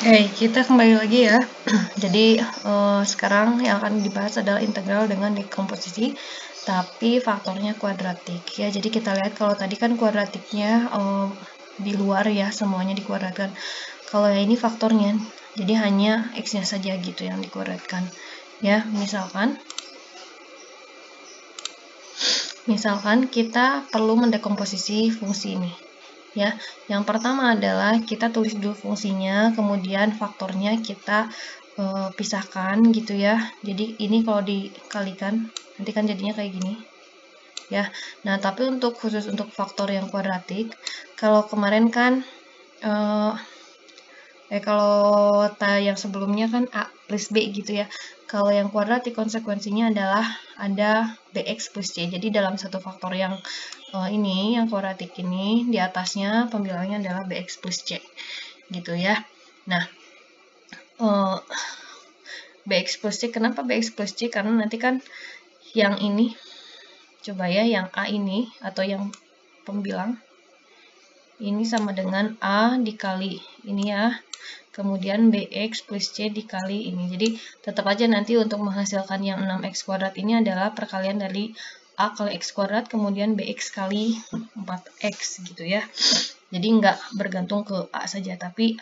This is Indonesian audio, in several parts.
Oke, kita kembali lagi ya. Jadi sekarang yang akan dibahas adalah integral dengan dekomposisi, tapi faktornya kuadratik ya. Jadi kita lihat kalau tadi kan kuadratiknya di luar ya, semuanya dikuadratkan. Kalau yang ini faktornya, jadi hanya x-nya saja gitu yang dikuadratkan. Ya, misalkan kita perlu mendekomposisi fungsi ini. Ya, yang pertama adalah kita tulis dulu fungsinya, kemudian faktornya kita pisahkan gitu ya. Jadi ini kalau dikalikan nanti kan jadinya kayak gini ya. Nah, tapi khusus untuk faktor yang kuadratik, kalau kemarin kan kalau yang sebelumnya kan A plus B gitu ya. Kalau yang kuadratik konsekuensinya adalah ada BX plus C. Jadi dalam satu faktor yang ini, yang kuadratik ini, di atasnya pembilangnya adalah BX plus C. Gitu ya. Nah, BX plus C, kenapa BX plus C? Karena nanti kan yang ini, coba ya, yang A ini, atau yang pembilang, ini sama dengan A dikali ini ya. Kemudian BX plus C dikali ini. Jadi tetap aja nanti untuk menghasilkan yang 6x kuadrat ini adalah perkalian dari A kali x kuadrat kemudian BX kali 4x gitu ya. Jadi nggak bergantung ke A saja, tapi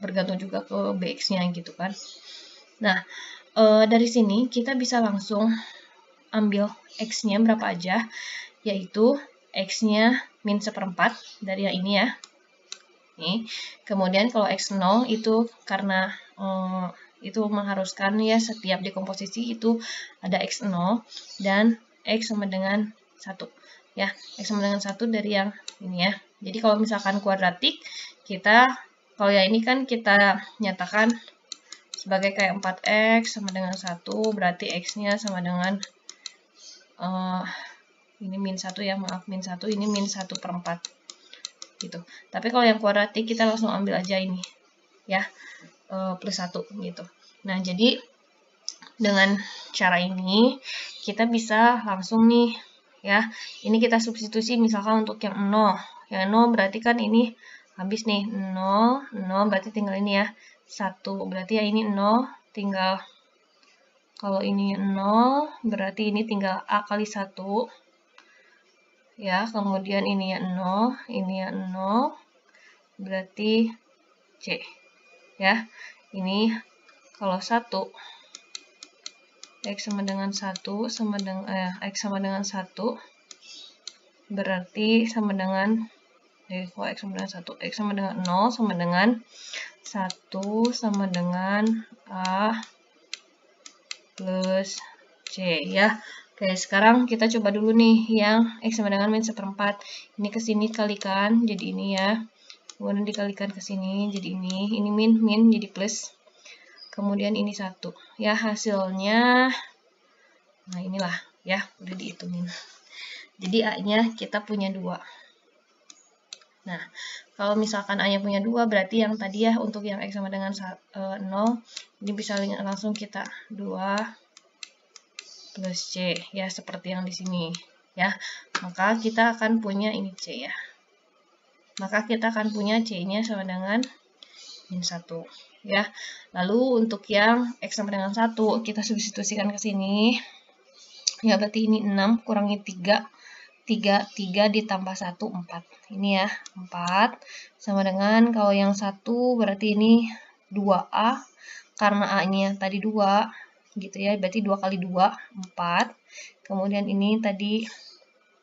bergantung juga ke BX-nya gitu kan. Nah, dari sini kita bisa langsung ambil X-nya berapa aja, yaitu X-nya min 1/4 dari yang ini ya. Nih. Kemudian kalau X0 itu karena itu mengharuskan ya setiap dekomposisi itu ada X0 dan X sama dengan 1 ya. X sama dengan 1 dari yang ini ya. Jadi kalau misalkan kuadratik, kita kalau yang ini kan kita nyatakan sebagai kayak 4X sama dengan 1, berarti X-nya sama dengan ini min 1 ya, maaf min 1, ini min 1/4 gitu. Tapi kalau yang kuadratik kita langsung ambil aja ini ya, plus 1 gitu. Nah, jadi dengan cara ini kita bisa langsung nih ya, ini kita substitusi misalkan untuk yang 0. Yang 0 berarti kan ini habis nih, 0 berarti tinggal ini ya, 1 berarti ya ini 0 tinggal, kalau ini 0 berarti ini tinggal A kali 1 ya, kemudian ini ya 0, ini ya 0, berarti C ya. Ini kalau 1 X sama dengan 1 sama dengan X sama dengan 1 berarti sama dengan kalau X sama dengan 1, X sama dengan 0 sama dengan 1 sama dengan A plus C ya. Oke, sekarang kita coba dulu nih yang X sama dengan min 1/4. Ini ke sini kalikan jadi ini ya. Kemudian dikalikan ke sini jadi ini min jadi plus. Kemudian ini 1. Ya, hasilnya nah inilah ya, udah dihitungin. Jadi A-nya kita punya 2. Nah, kalau misalkan A-nya punya 2 berarti yang tadi ya untuk yang X sama dengan 0 ini bisa langsung kita 2 plus C ya, seperti yang di sini ya. Maka kita akan punya ini C ya. Maka kita akan punya C-nya sama dengan min 1 ya. Lalu untuk yang X sama dengan 1 kita substitusikan ke sini. Ya berarti ini 6 kurangi 3 ditambah 1 4. Ini ya 4 sama dengan kalau yang 1 berarti ini 2A karena A-nya tadi 2 gitu ya, berarti 2 kali 2 4. Kemudian ini tadi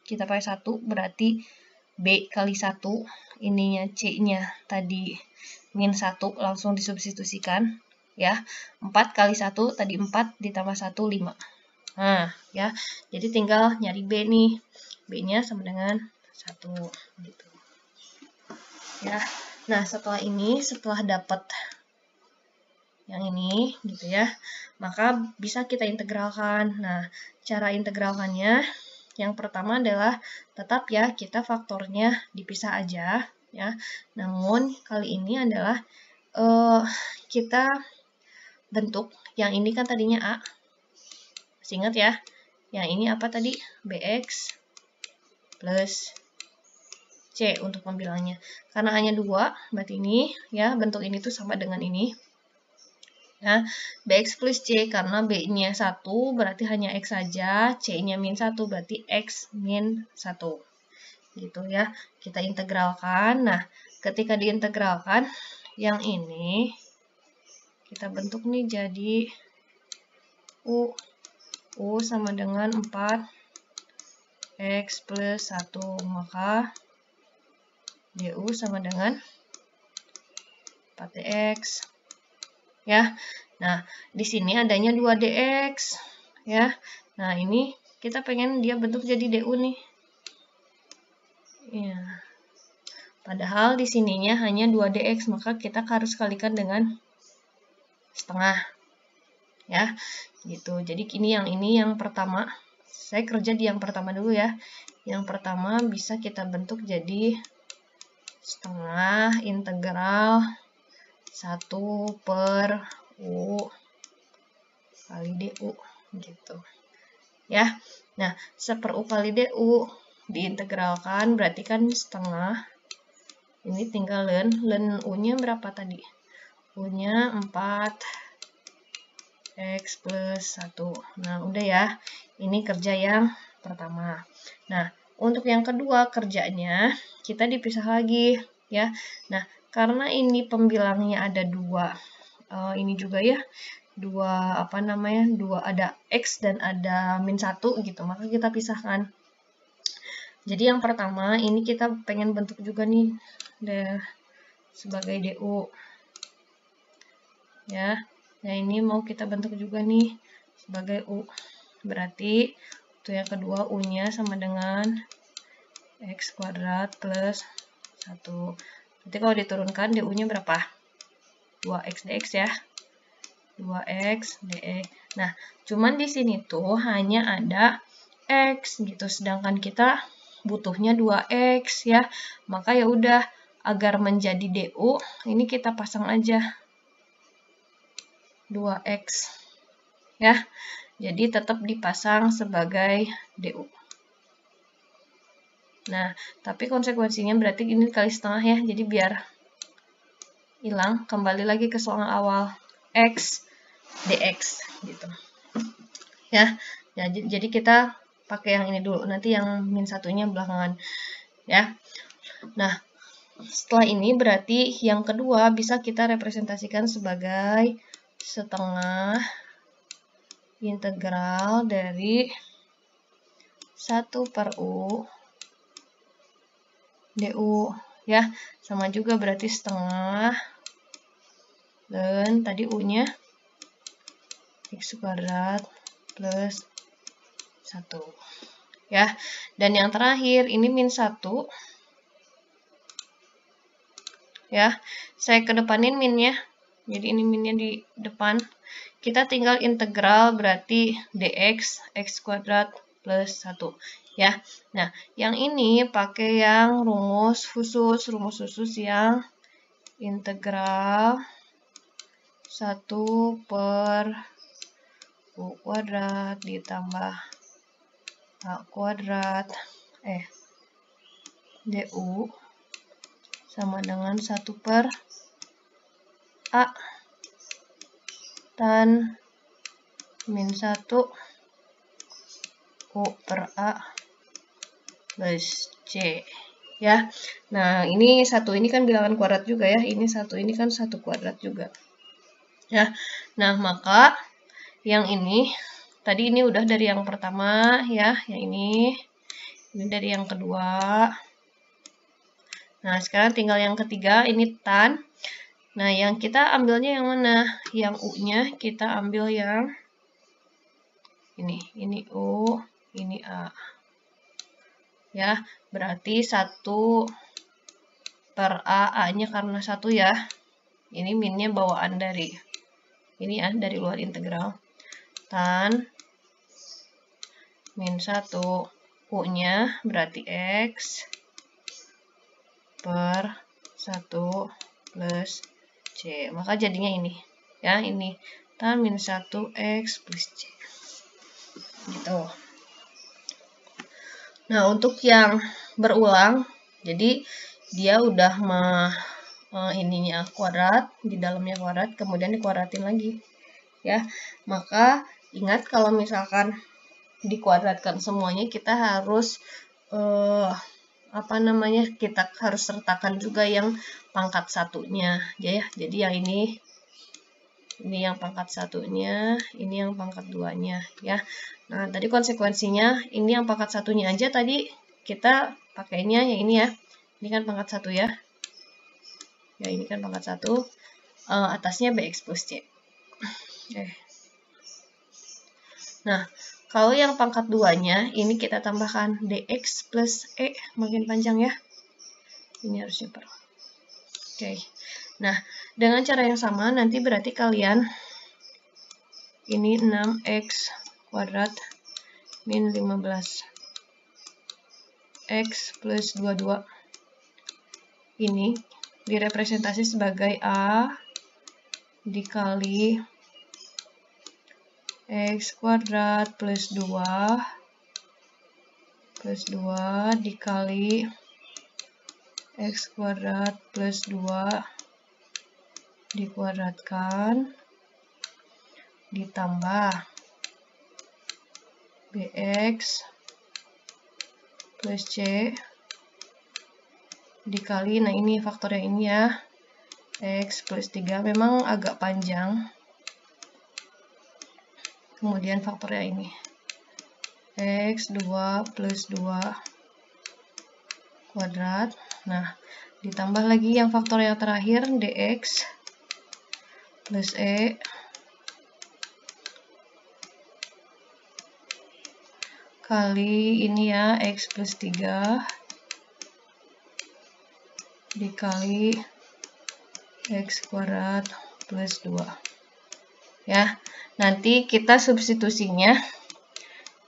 kita pakai 1 berarti B kali 1, ininya C-nya tadi min 1 langsung disubstitusikan ya. 4 kali 1 tadi 4 ditambah 1 5. Nah, ya. Jadi tinggal nyari B nih. B-nya sama dengan 1 gitu. Ya. Nah, setelah dapat yang ini gitu ya, maka bisa kita integralkan. Nah, cara integralkannya yang pertama adalah tetap ya kita faktornya dipisah aja ya. Namun kali ini adalah kita bentuk yang ini kan tadinya A. Masih ingat ya? Yang ini apa tadi? BX plus C untuk pembilangnya. Karena hanya 2, berarti ini ya bentuk ini tuh sama dengan ini. Ya, Bx plus C karena B-nya 1 berarti hanya X saja, C-nya min 1 berarti X min 1. Gitu ya. Kita integralkan. Nah, ketika diintegralkan yang ini kita bentuk nih jadi U sama dengan 4X plus 1, maka du sama dengan 4dx. Ya. Nah, di sini adanya 2dx, ya. Nah, ini kita pengen dia bentuk jadi du nih. Ya. Padahal di sininya hanya 2dx, maka kita harus kalikan dengan setengah. Ya. Gitu. Jadi ini yang pertama. Saya kerja di yang pertama dulu ya. Yang pertama bisa kita bentuk jadi setengah integral 1 per U kali DU gitu. Ya. Nah, 1 per U kali DU diintegralkan berarti kan setengah. Ini tinggal ln U-nya berapa tadi? U-nya 4X plus 1. Nah, udah ya. Ini kerja yang pertama. Nah, untuk yang kedua kerjanya kita dipisah lagi ya. Nah, karena ini pembilangnya ada 2. Ini juga ya. 2 ada X dan ada min 1 gitu. Maka kita pisahkan. Jadi yang pertama ini kita pengen bentuk juga nih sebagai DU. Ya. Nah, ini mau kita bentuk juga nih sebagai U. Berarti untuk yang kedua U-nya sama dengan X kuadrat plus 1. Nanti kalau diturunkan DU-nya berapa? 2X dx ya. 2X dx. Nah, cuman di sini tuh hanya ada X gitu. Sedangkan kita butuhnya 2X ya. Maka ya udah, agar menjadi DU, ini kita pasang aja 2X. Ya. Jadi tetap dipasang sebagai DU. Nah, tapi konsekuensinya berarti ini kali setengah ya. Jadi biar hilang, kembali lagi ke soal awal. X dx gitu. Ya. Jadi kita pakai yang ini dulu. Nanti yang min 1-nya belakangan. Ya. Nah, setelah ini berarti yang kedua bisa kita representasikan sebagai setengah integral dari 1 per U du ya, sama juga berarti setengah dan tadi U-nya X kuadrat plus 1 ya. Dan yang terakhir ini min 1 ya, saya kedepanin minnya, jadi ini minnya di depan. Kita tinggal integral berarti dx X kuadrat plus 1 ya. Nah, yang ini pakai yang rumus khusus yang integral 1 per U kuadrat ditambah A kuadrat du sama dengan 1 per A dan min 1 U per A plus C ya. Nah, ini 1 ini kan bilangan kuadrat juga ya. Ini 1 ini kan 1 kuadrat juga. Ya. Nah, maka yang ini tadi ini udah dari yang pertama ya, yang ini dari yang kedua. Nah, sekarang tinggal yang ketiga, ini tan. Nah, yang kita ambilnya yang mana? Yang U-nya kita ambil yang ini U, ini A. Ya, berarti 1 per A-nya karena 1 ya. Ini minnya bawaan dari ini ya, dari luar integral. Tan min 1 U-nya berarti X per 1 plus C. Maka jadinya ini. Ya, ini tan min 1 X plus C. Gitu. Nah, untuk yang berulang, Jadi dia udah ininya kuadrat, di dalamnya kuadrat, kemudian dikuadratin lagi. Ya, maka ingat kalau misalkan dikuadratkan semuanya, kita harus kita harus sertakan juga yang pangkat satunya ya. Jadi yang ini yang pangkat satunya, ini yang pangkat duanya ya. Nah, tadi konsekuensinya ini yang pangkat satunya aja tadi kita pakainya yang ini ya. Ini kan pangkat satu ya. Ya, ini kan pangkat satu. Atasnya bx plus c. Nah, kalau yang pangkat duanya, ini kita tambahkan dx plus e, makin panjang ya. Ini harusnya per. Oke. Nah, dengan cara yang sama, nanti berarti kalian ini 6x kuadrat min 15 x plus 22. Ini direpresentasi sebagai A dikali x kuadrat plus 2 dikali x kuadrat plus 2 dikuadratkan ditambah bx plus c dikali, nah ini faktor yang ini ya, x plus 3, memang agak panjang, kemudian faktornya ini x 2 plus 2 kuadrat, nah ditambah lagi yang faktor yang terakhir dx plus e kali ini ya, x plus 3 dikali x kuadrat plus 2 ya. Nanti kita substitusinya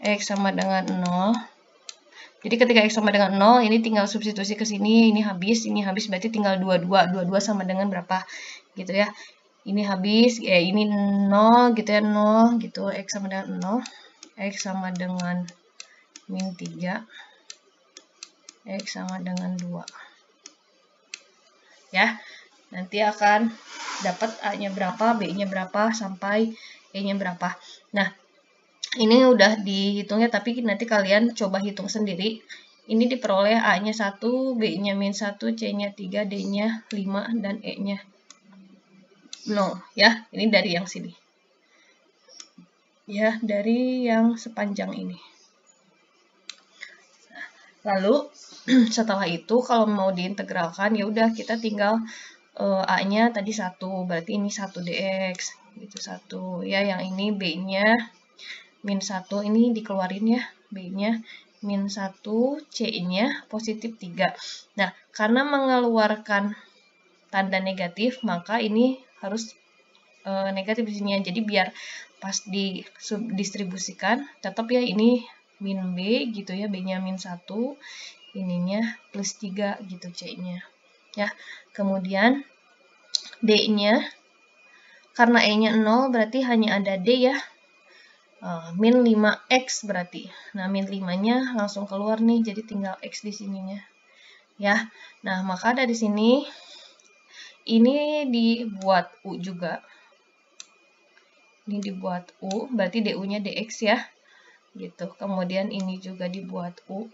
x sama dengan 0. Jadi ketika x sama dengan 0, ini tinggal substitusi ke sini, ini habis berarti tinggal 22 sama dengan berapa gitu ya. Ini habis, ini 0 gitu ya, 0 gitu, x sama dengan 0, x sama dengan min 3, x sama dengan 2 ya. Nanti akan dapat A-nya berapa, B-nya berapa, sampai E-nya berapa. Nah, ini udah dihitungnya, tapi nanti kalian coba hitung sendiri. Ini diperoleh A-nya 1, B-nya min 1, C-nya 3, D-nya 5, dan E-nya 0 ya. Ini dari yang sini. Ya, dari yang sepanjang ini. Lalu setelah itu kalau mau diintegralkan, ya udah kita tinggal A-nya tadi 1, berarti ini 1 dx gitu, 1 ya. Yang ini B-nya min 1, ini dikeluarin ya, B-nya min 1, C-nya positif 3. Nah, karena mengeluarkan tanda negatif, maka ini harus negatif di sini ya. Jadi biar pas didistribusikan tetap ya ini min B gitu ya, B-nya min 1, ininya plus 3 gitu C-nya ya. Kemudian D-nya karena E-nya 0 berarti hanya ada D ya, min 5x berarti. Nah, min 5-nya langsung keluar nih, jadi tinggal x di sininya ya. Nah, maka dari sini ini dibuat U juga. Ini dibuat U, berarti DU-nya dx ya. Gitu. Kemudian ini juga dibuat U.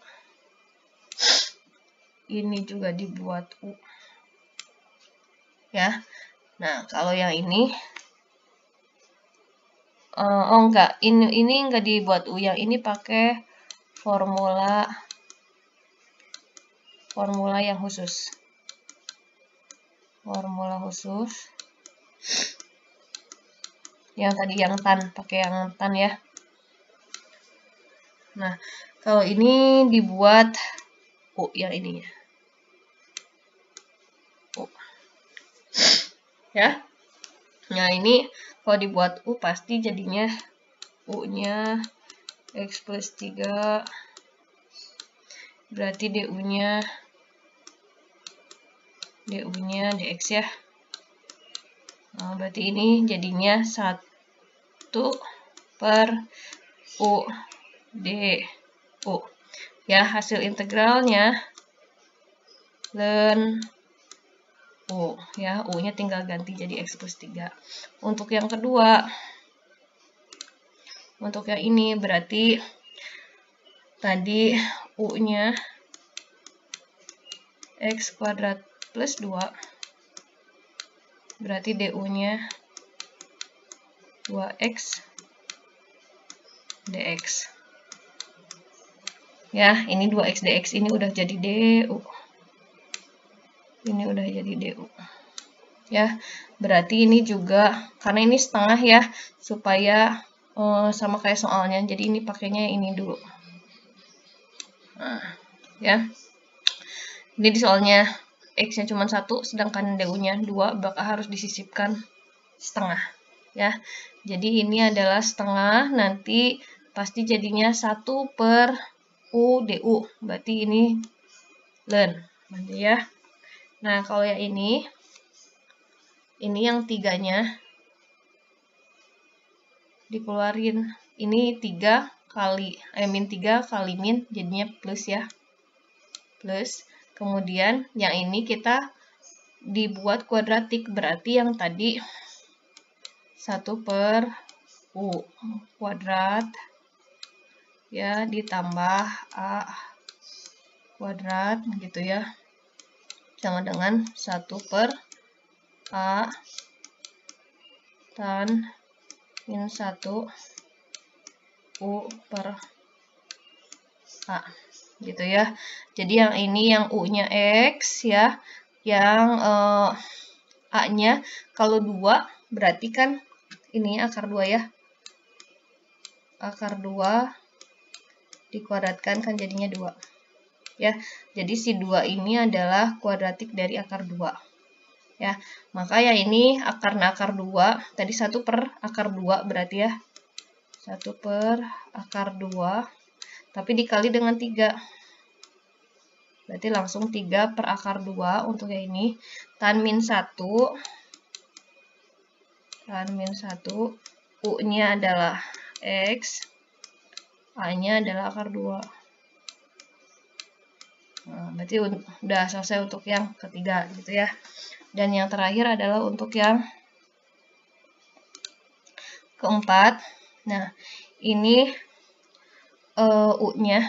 Ini juga dibuat U. Ya. Nah, kalau yang ini enggak, ini enggak dibuat U, yang ini pakai formula yang khusus. Formula khusus. Yang tadi yang tan, pakai yang tan ya. Nah, kalau ini dibuat U yang ininya. U. Ya. Nah, ini kalau dibuat U pasti jadinya U-nya x plus 3, berarti DU-nya dx ya. Nah, berarti ini jadinya 1 per U du. Ya, hasil integralnya ln U ya, U-nya tinggal ganti jadi X plus 3. Untuk yang kedua, untuk yang ini berarti tadi U-nya X kuadrat plus 2, berarti DU-nya 2X dx. Ya, ini 2X dx, ini udah jadi DU. Ini udah jadi DU. Ya, berarti ini juga, karena ini setengah ya, supaya sama kayak soalnya, jadi ini pakainya ini dulu. Nah, ya. Ini di soalnya X-nya cuma 1, sedangkan DU-nya 2, maka harus disisipkan setengah. Ya, jadi ini adalah setengah, nanti pasti jadinya 1 per U DU, berarti ini ln, nanti ya. Nah, kalau yang ini yang 3-nya dikeluarin, ini 3 kali, min 3 kali min, jadinya plus ya, plus, kemudian yang ini kita dibuat kuadratik, berarti yang tadi 1 per U kuadrat ya ditambah A kuadrat gitu ya, sama dengan 1 per A tan min 1 U per A gitu ya. Jadi yang ini yang U-nya X ya, yang A-nya kalau 2 berarti kan ini akar 2 ya. Akar 2 dikuadratkan kan jadinya 2. Ya, jadi si 2 ini adalah kuadratik dari akar 2. Ya, maka ya ini akarnya akar 2, tadi 1 per akar 2 berarti ya. 1 per akar 2, tapi dikali dengan 3. Berarti langsung 3 per akar 2 untuk yang ini. Tan min 1. Tan min 1. U-nya adalah X. A-nya adalah akar 2. Nah, berarti udah selesai untuk yang ketiga gitu ya. Dan yang terakhir adalah untuk yang keempat. Nah, ini U-nya,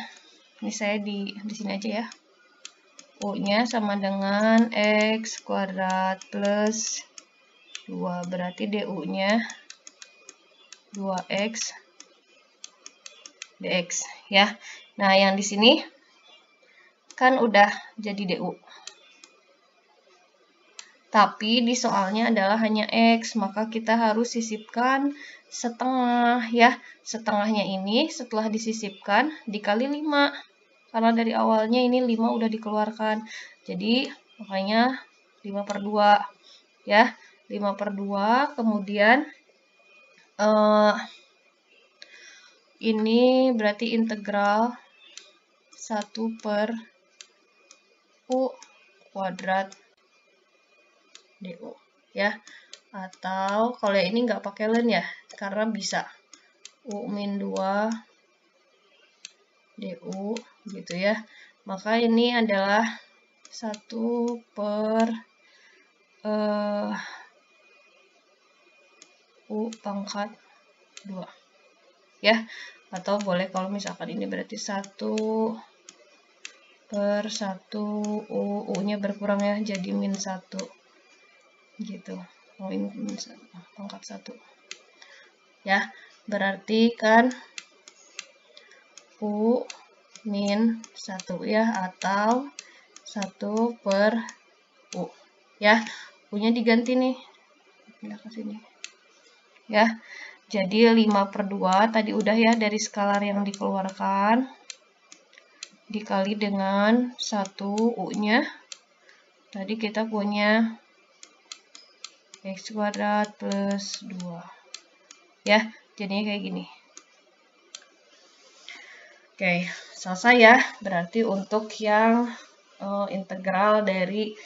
ini saya di sini aja ya. U-nya sama dengan X kuadrat plus 2, berarti DU-nya 2X dx ya. Nah, yang di sini kan udah jadi DU. Tapi di soalnya adalah hanya X, maka kita harus sisipkan setengah ya. Setengahnya ini setelah disisipkan dikali 5. Karena dari awalnya ini 5 udah dikeluarkan. Jadi makanya 5 per 2 ya. 5 per 2, kemudian ini berarti integral 1 per U kuadrat DU ya. Atau kalau yang ini nggak pakai ln ya, karena bisa U min 2 DU gitu ya. Maka ini adalah 1 per U pangkat 2 ya. Atau boleh kalau misalkan ini berarti 1 per 1 U-nya berkurang ya, jadi min 1 gitu. Min 1 pangkat 1 ya, berarti kan U min 1 ya, atau 1 per U ya. U-nya diganti nih, pindah ke sini ya. Jadi 5 per 2 tadi udah ya, dari skalar yang dikeluarkan dikali dengan 1 U-nya. Tadi kita punya X kuadrat plus 2 ya, jadinya kayak gini. Oke, selesai ya. Berarti untuk yang integral dari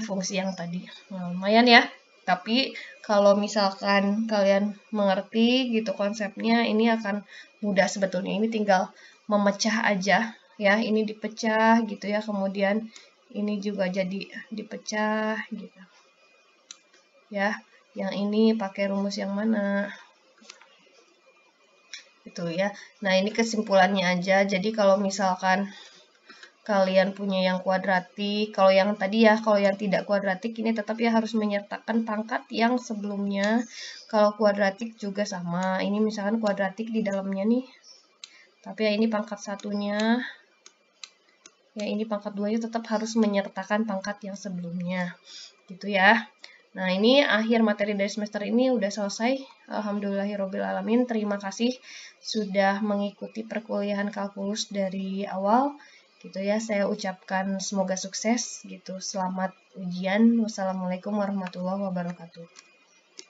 fungsi yang tadi. Nah, lumayan ya. Tapi kalau misalkan kalian mengerti gitu konsepnya, ini akan mudah sebetulnya. Ini tinggal memecah aja ya, ini dipecah gitu ya, kemudian ini juga jadi dipecah gitu. Ya, yang ini pakai rumus yang mana? Itu ya. Nah, ini kesimpulannya aja. Jadi kalau misalkan kalian punya yang kuadratik, kalau yang tadi ya, kalau yang tidak kuadratik ini tetap ya harus menyertakan pangkat yang sebelumnya. Kalau kuadratik juga sama. Ini misalkan kuadratik di dalamnya nih. Tapi ya ini pangkat satunya. Ya ini pangkat 2-nya tetap harus menyertakan pangkat yang sebelumnya. Gitu ya. Nah, ini akhir materi dari semester ini udah selesai. Alhamdulillahirobbilalamin. Terima kasih sudah mengikuti perkuliahan kalkulus dari awal. Gitu ya, saya ucapkan semoga sukses gitu. Selamat ujian. Wassalamualaikum warahmatullahi wabarakatuh.